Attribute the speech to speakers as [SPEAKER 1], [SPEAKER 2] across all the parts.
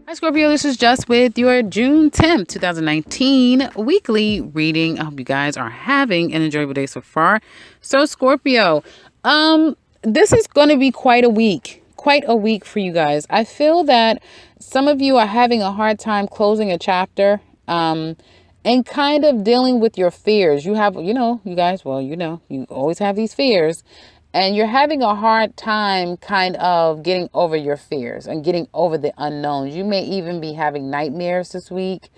[SPEAKER 1] Hi, Scorpio. This is just with your June 10th, 2019 weekly reading. I hope you guys are having an enjoyable day so far. So, Scorpio, this is going to be quite a week. Quite a week for you guys. I feel that some of you are having a hard time closing a chapter and kind of dealing with your fears. You have, you guys, well, you always have these fears. And you're having a hard time kind of getting over your fears and getting over the unknowns. You may even be having nightmares this week.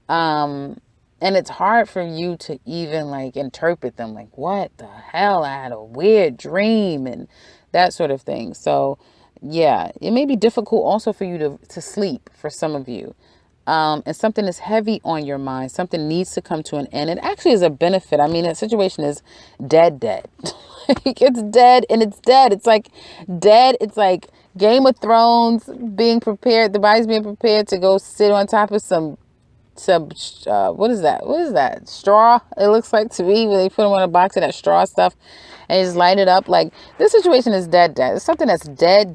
[SPEAKER 1] And it's hard for you to even like interpret them. Like, what the hell? I had a weird dream and that sort of thing. So yeah, it may be difficult also for you to sleep for some of you. And something is heavy on your mind. Something needs to come to an end. It actually is a benefit. I mean, that situation is dead. Like, it's dead and it's dead. It's like dead. It's like Game of Thrones being prepared. The body's being prepared to go sit on top of some what is that straw? It looks like to me when they put them on a box of that straw stuff and just light it up. Like, this situation is dead. It's something that's dead.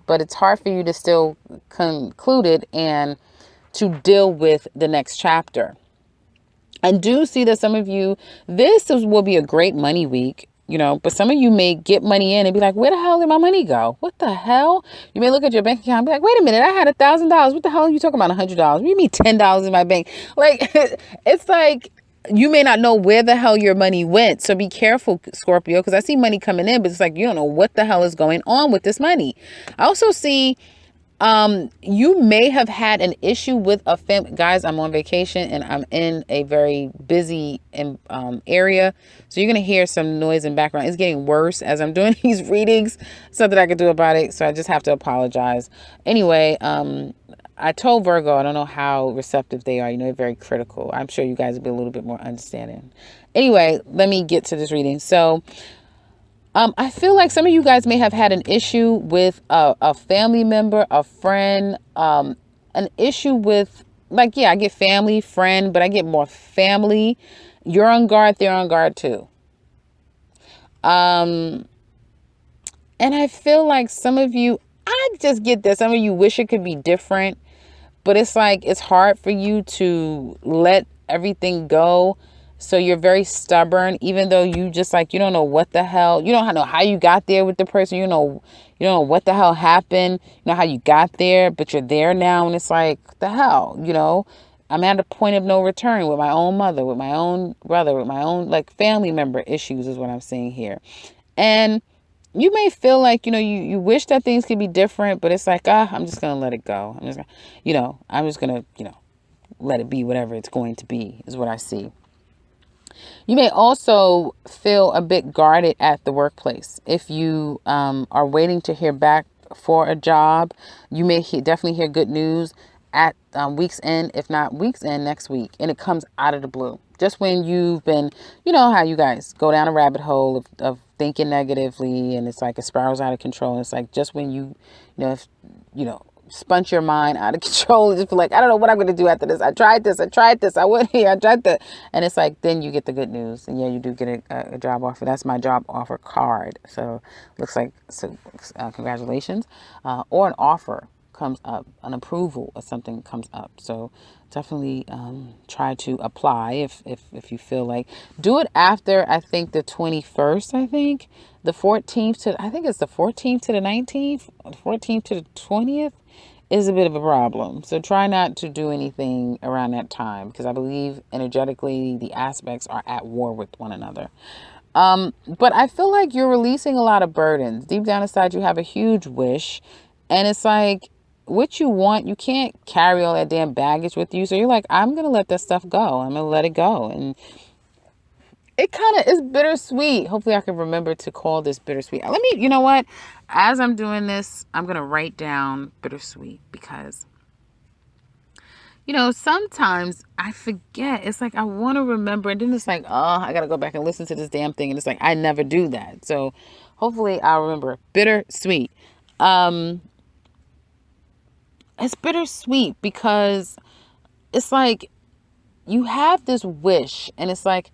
[SPEAKER 1] But it's hard for you to still conclude it and to deal with the next chapter. I do see that some of you, will be a great money week, but some of you may get money in and be like, where the hell did my money go? What the hell? You may look at your bank account and be like, wait a minute, I had $1,000. What the hell are you talking about? $100? What do you mean $10 in my bank? Like, it's like, you may not know where the hell your money went. So be careful, Scorpio, because I see money coming in, but it's like, you don't know what the hell is going on with this money. I also see you may have had an issue with a family. Guys, I'm on vacation and I'm in a very busy area. So you're going to hear some noise in background. It's getting worse as I'm doing these readings. Something I can do about it. So I just have to apologize. Anyway, I told Virgo, I don't know how receptive they are. They're very critical. I'm sure you guys will be a little bit more understanding. Anyway, let me get to this reading. So I feel like some of you guys may have had an issue with a family member, a friend, an issue with, like, yeah, I get family, friend, but I get more family. You're on guard, they're on guard too. And I feel like some of you, I just get that some of you wish it could be different, but it's like, it's hard for you to let everything go. So you're very stubborn, even though you just like, you don't know what the hell, you don't know how you got there with the person. You don't know what the hell happened. You know how you got there, but you're there now. And it's like, the hell, I'm at a point of no return with my own mother, with my own brother, with my own like family member issues is what I'm seeing here. And you may feel like, you wish that things could be different, but it's like, I'm just going to let it go. I'm just going to, let it be whatever it's going to be is what I see. You may also feel a bit guarded at the workplace. If you are waiting to hear back for a job, you may definitely hear good news at week's end, if not week's end next week. And it comes out of the blue. Just when you've been, how you guys go down a rabbit hole of thinking negatively and it's like it spirals out of control. And it's like just when spunch your mind out of control and just feel like, I don't know what I'm going to do after this. I tried this. I went here. I tried that. And it's like, then you get the good news. And yeah, you do get a job offer. That's my job offer card. So looks like, congratulations. Or an offer comes up, an approval or something comes up. So definitely try to apply if you feel like. Do it after, I think, the 21st, the 14th I think it's the 14th to the 19th, 14th to the 20th. Is a bit of a problem. So try not to do anything around that time because I believe energetically the aspects are at war with one another. But I feel like you're releasing a lot of burdens. Deep down inside you have a huge wish and it's like what you want, you can't carry all that damn baggage with you. So you're like, I'm going to let that stuff go. I'm going to let it go. And it kind of is bittersweet. Hopefully I can remember to call this bittersweet. You know what? As I'm doing this, I'm going to write down bittersweet because, sometimes I forget. It's like I want to remember. And then it's like, I got to go back and listen to this damn thing. And it's like, I never do that. So hopefully I'll remember bittersweet. It's bittersweet because it's like you have this wish and it's like,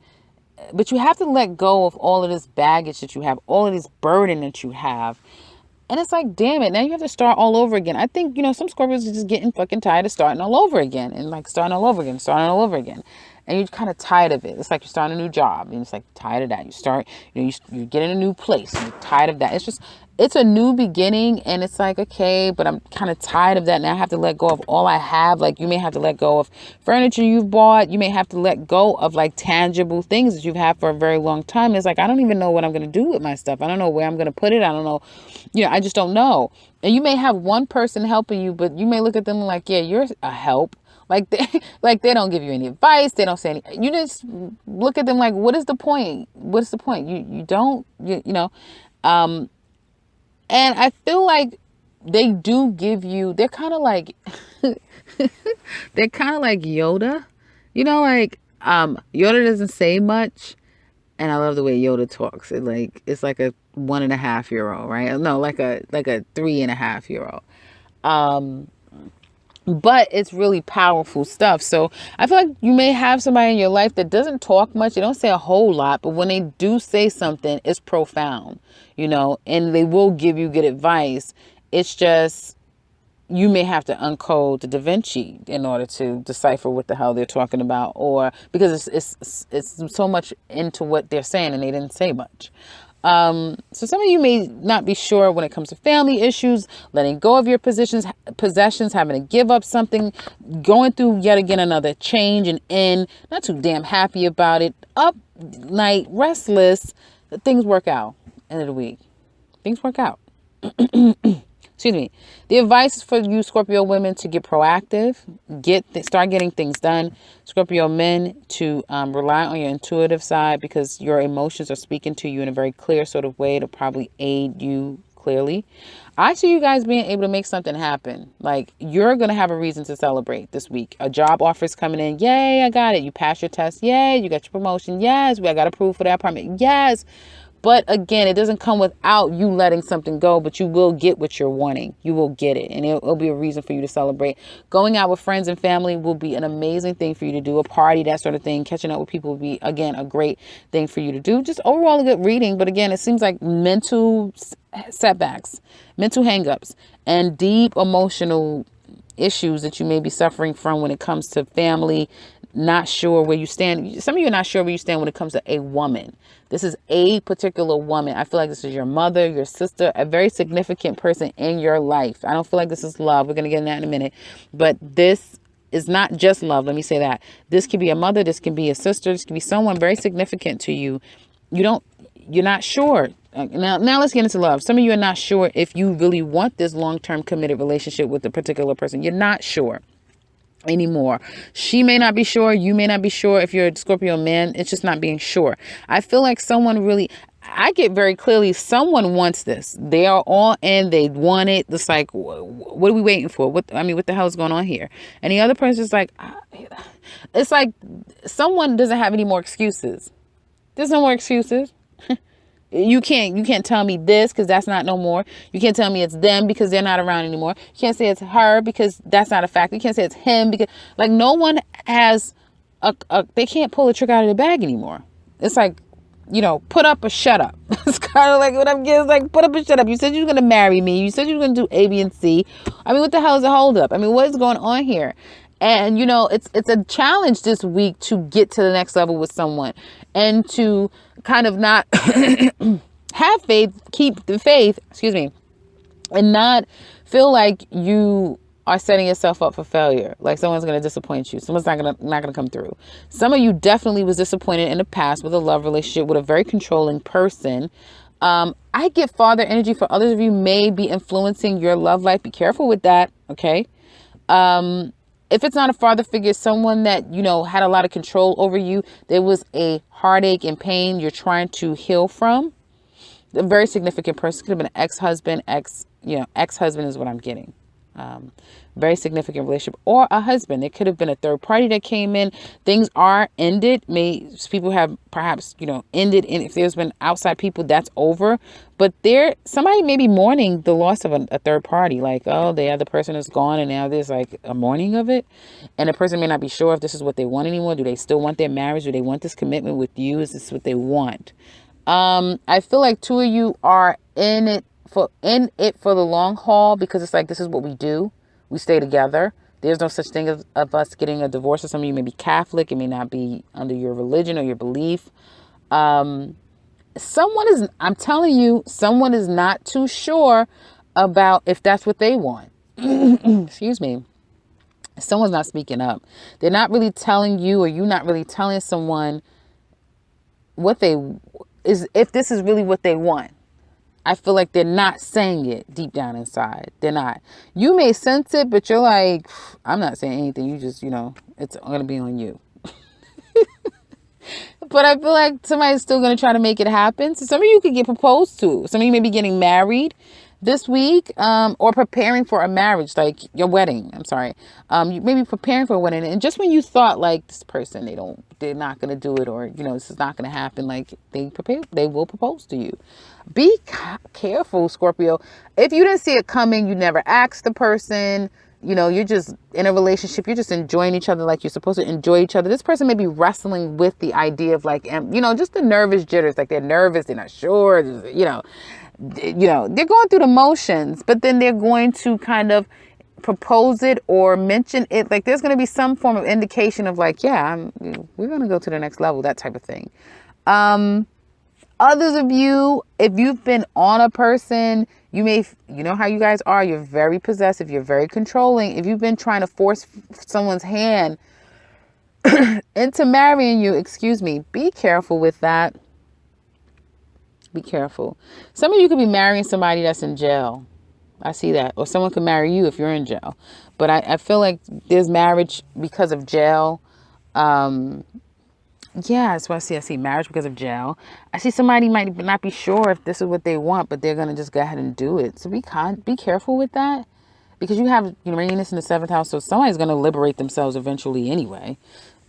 [SPEAKER 1] but you have to let go of all of this baggage that you have, all of this burden that you have. And it's like, damn it, now you have to start all over again. I think, some Scorpios are just getting fucking tired of starting all over again and like starting all over again, starting all over again. And you're kind of tired of it. It's like you're starting a new job and it's like tired of that. You start, you get in a new place and you're tired of that. It's a new beginning and it's like, okay, but I'm kind of tired of that. And I have to let go of all I have. Like you may have to let go of furniture you've bought. You may have to let go of like tangible things that you've had for a very long time. And it's like, I don't even know what I'm going to do with my stuff. I don't know where I'm going to put it. I don't know. I just don't know. And you may have one person helping you, but you may look at them like, yeah, you're a help. Like they don't give you any advice. They don't say any. You just look at them like, what is the point? What's the point? You don't. And I feel like they do give you. They're kind of like they're kind of like Yoda. Yoda doesn't say much, and I love the way Yoda talks. It's like a 1.5-year-old, right? No, like a 3.5-year-old. But it's really powerful stuff. So I feel like you may have somebody in your life that doesn't talk much. They don't say a whole lot, but when they do say something, it's profound, and they will give you good advice. It's just, you may have to uncode the Da Vinci in order to decipher what the hell they're talking about, or because it's so much into what they're saying and they didn't say much. So some of you may not be sure when it comes to family issues, letting go of your possessions, having to give up something, going through yet again another change and end, not too damn happy about it, up night, restless. Things work out. End of the week. Things work out. Excuse me. The advice is for you Scorpio women to get proactive, start getting things done. Scorpio men to rely on your intuitive side because your emotions are speaking to you in a very clear sort of way to probably aid you clearly. I see you guys being able to make something happen. Like you're going to have a reason to celebrate this week. A job offer is coming in. Yay, I got it. You passed your test. Yay, you got your promotion. Yes, I got approved for that apartment. Yes. But again, it doesn't come without you letting something go, but you will get what you're wanting. You will get it. And it'll be a reason for you to celebrate. Going out with friends and family will be an amazing thing for you to do. A party, that sort of thing. Catching up with people will be, again, a great thing for you to do. Just overall a good reading. But again, it seems like mental setbacks, mental hangups, and deep emotional issues that you may be suffering from when it comes to family. Not sure where you stand. Some of you are not sure where you stand when it comes to a woman. This is a particular woman. I feel like this is your mother, your sister, a very significant person in your life. I don't feel like this is love. We're going to get into that in a minute. But this is not just love. Let me say that. This could be a mother. This can be a sister. This can be someone very significant to you. You're not sure. Now let's get into love. Some of you are not sure if you really want this long-term committed relationship with a particular person. You're not sure anymore. She may not be sure. You may not be sure. If you're a Scorpio man, it's just not being sure. I feel like I get very clearly someone wants this. They are all in. They want it. It's like, what are we waiting for? What the hell is going on here? And the other person's like, it's like someone doesn't have any more excuses. There's no more excuses. You can't tell me this because that's not no more. You can't tell me it's them because they're not around anymore. You can't say it's her because that's not a fact. You can't say it's him because like no one has they can't pull a trick out of the bag anymore. It's like, put up or shut up. It's kind of like what I'm getting. It's like, put up or shut up. You said you were going to marry me. You said you were going to do A, B, and C. I mean, what the hell is the hold up? I mean, what is going on here? And, it's a challenge this week to get to the next level with someone and to kind of not have faith, keep the faith, and not feel like you are setting yourself up for failure. Like someone's going to disappoint you. Someone's not going to come through. Some of you definitely was disappointed in the past with a love relationship with a very controlling person. I get father energy for others of you may be influencing your love life. Be careful with that. Okay. If it's not a father figure, someone that, had a lot of control over you, there was a heartache and pain you're trying to heal from. A very significant person. Could have been an ex-husband, ex-husband is what I'm getting. Very significant relationship, or a husband. It could have been a third party that came in. Things are ended. People have perhaps, ended. And if there's been outside people, that's over. But somebody may be mourning the loss of a third party. Like, oh, the other person is gone and now there's like a mourning of it. And the person may not be sure if this is what they want anymore. Do they still want their marriage? Do they want this commitment with you? Is this what they want? I feel like two of you are in it for the long haul, because it's like, this is what we do. We stay together. There's no such thing of us getting a divorce. Or some of you may be Catholic. It may not be under your religion or your belief. I'm telling you, someone is not too sure about if that's what they want. Excuse me. Someone's not speaking up. They're not really telling you, or you're not really telling someone what they is, if this is really what they want. I feel like they're not saying it deep down inside. They're not. You may sense it, but you're like, I'm not saying anything. You just, it's going to be on you. But I feel like somebody's still going to try to make it happen. So some of you could get proposed to. Some of you may be getting married this week, or preparing for a marriage, like your wedding. I'm sorry. You may be preparing for a wedding. And just when you thought like, this person, they're not going to do it, or, this is not going to happen, like they will propose to you. Be careful, Scorpio. If you didn't see it coming, you never asked the person, you're just in a relationship, you're just enjoying each other like you're supposed to enjoy each other. This person may be wrestling with the idea of like, just the nervous jitters, like they're nervous, they're not sure, they're going through the motions, but then they're going to kind of propose it or mention it. Like there's going to be some form of indication of like, yeah, we're going to go to the next level, that type of thing. Others of you, if you've been on a person, you know how you guys are. You're very possessive. You're very controlling. If you've been trying to force someone's hand into marrying you, be careful with that. Be careful. Some of you could be marrying somebody that's in jail. I see that. Or someone could marry you if you're in jail. But I feel like there's marriage because of jail. Yeah, that's what I see. I see marriage because of jail. I see somebody might not be sure if this is what they want, but they're going to just go ahead and do it. So be careful with that, because you have Uranus in the 7th house. So somebody's going to liberate themselves eventually anyway.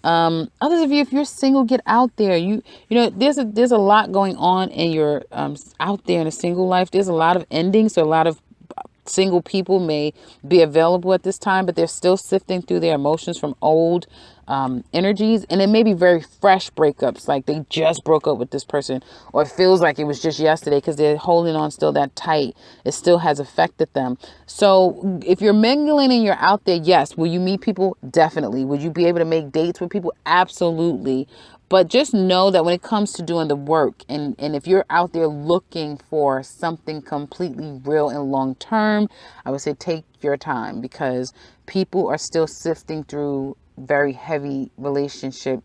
[SPEAKER 1] Others of you, if you're single, get out there. There's a lot going on in your out there in a single life. There's a lot of endings. So a lot of single people may be available at this time, but they're still sifting through their emotions from old energies, and it may be very fresh breakups, like they just broke up with this person, or it feels like it was just yesterday because they're holding on still that tight. It still has affected them. So if you're mingling and you're out there, yes. Will you meet people? Definitely. Would you be able to make dates with people? Absolutely. But just know that when it comes to doing the work, and if you're out there looking for something completely real and long term, I would say take your time, because people are still sifting through very heavy relationship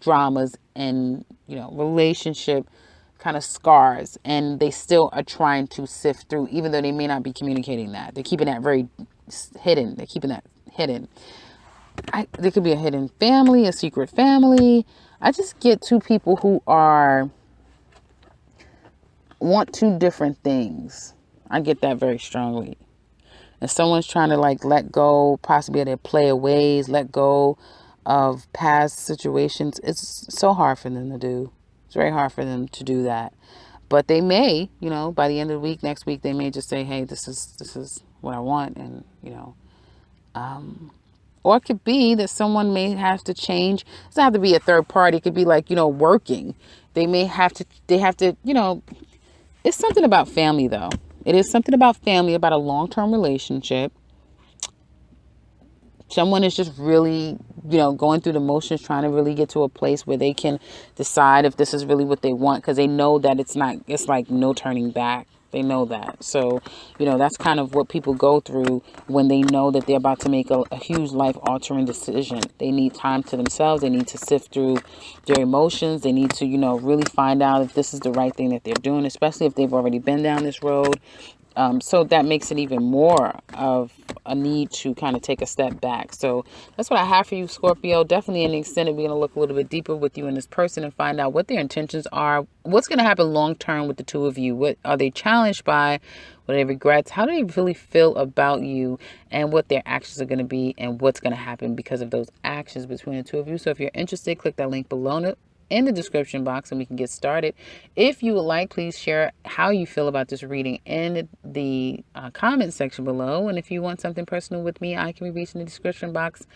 [SPEAKER 1] dramas and, relationship kind of scars, and they still are trying to sift through, even though they may not be communicating that. They're keeping that very hidden. They're keeping that hidden. There could be a hidden family, a secret family. I just get two people who want two different things. I get that very strongly. And someone's trying to like let go, possibly of their playaways, let go of past situations. It's so hard for them to do. It's very hard for them to do that. But they may, by the end of the week, next week, they may just say, hey, this is what I want. And, or it could be that someone may have to change. It doesn't have to be a third party. It could be like, working. They have to, it's something about family though. It is something about family, about a long-term relationship. Someone is just really, going through the motions, trying to really get to a place where they can decide if this is really what they want, because they know that it's like no turning back. They know that. So, that's kind of what people go through when they know that they're about to make a huge life-altering decision. They need time to themselves. They need to sift through their emotions. They need to, really find out if this is the right thing that they're doing, especially if they've already been down this road. So that makes it even more of a need to kind of take a step back. So that's what I have for you, Scorpio. Definitely in the extended, we're going to look a little bit deeper with you and this person and find out what their intentions are. What's going to happen long term with the two of you? What are they challenged by? What are they regrets? How do they really feel about you, and what their actions are going to be, and what's going to happen because of those actions between the two of you? So if you're interested, click that link below in the description box and we can get started. If you would like, please share how you feel about this reading in the comment section below. And if you want something personal with me, I can be reached in the description box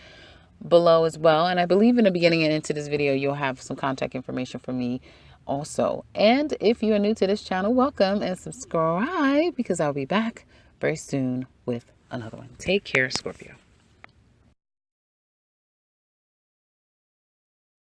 [SPEAKER 1] below as well. And I believe in the beginning and into this video, you'll have some contact information for me also. And if you are new to this channel, welcome and subscribe because I'll be back very soon with another one. Take care, Scorpio.